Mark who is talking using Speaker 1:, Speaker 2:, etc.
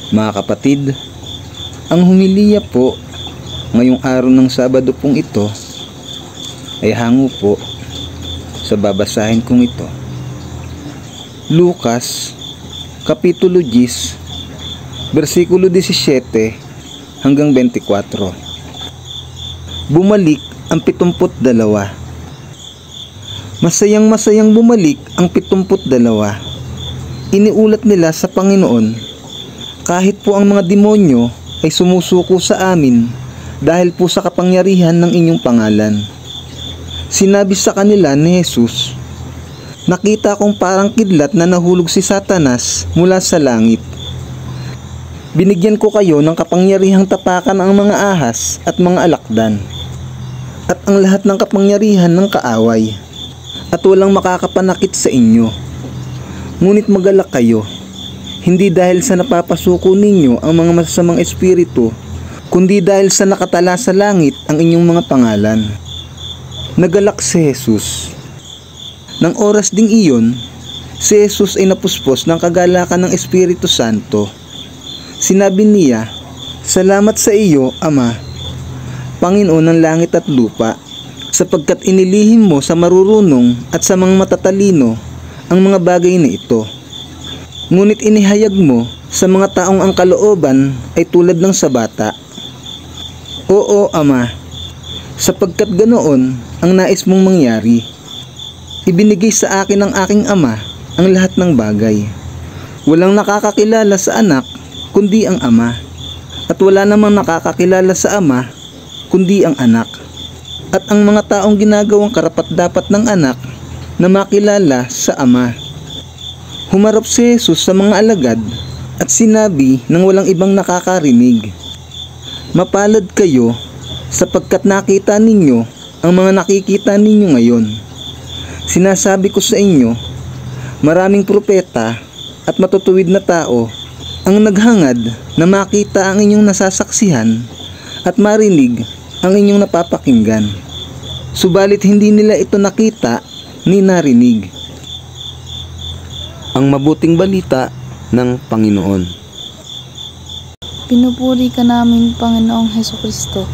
Speaker 1: Mga kapatid, ang humiliya po ngayong araw ng Sabado pong ito ay hango po sa babasahin kong ito. Lucas, Kapitulo 10, versikulo 17 hanggang 24. Bumalik ang 72. Masayang bumalik ang 72. Iniulat nila sa Panginoon, kahit po ang mga demonyo ay sumusuko sa amin dahil po sa kapangyarihan ng inyong pangalan. Sinabi sa kanila ni Jesus, nakita kong parang kidlat na nahulog si Satanas mula sa langit. Binigyan ko kayo ng kapangyarihang tapakan ang mga ahas at mga alakdan, at ang lahat ng kapangyarihan ng kaaway, at walang makakapanakit sa inyo. Ngunit magalak kayo, hindi dahil sa napapasuko ninyo ang mga masasamang espiritu, kundi dahil sa nakatala sa langit ang inyong mga pangalan. Nagalak si Jesus. Nang oras ding iyon, si Jesus ay napuspos ng kagalakan ng Espiritu Santo. Sinabi niya, salamat sa iyo, Ama, Panginoon ng langit at lupa, sapagkat inilihim mo sa marurunong at sa mga matatalino ang mga bagay na ito. Ngunit inihayag mo sa mga taong ang kalooban ay tulad ng sa bata. Oo, Ama, sapagkat ganoon ang nais mong mangyari. Ibinigay sa akin ng aking Ama ang lahat ng bagay. Walang nakakakilala sa anak kundi ang Ama, at wala namang nakakakilala sa Ama kundi ang anak, at ang mga taong ginagawang karapat-dapat ng anak na makilala sa Ama. Humarap si Jesus sa mga alagad at sinabi ng walang ibang nakakarinig, mapalad kayo sapagkat nakita ninyo ang mga nakikita ninyo ngayon. Sinasabi ko sa inyo, maraming propeta at matutuwid na tao ang naghangad na makita ang inyong nasasaksihan at marinig ang inyong napapakinggan. Subalit hindi nila ito nakita ni narinig. Ang mabuting balita ng Panginoon.
Speaker 2: Pinupuri ka namin, Panginoong Hesukristo.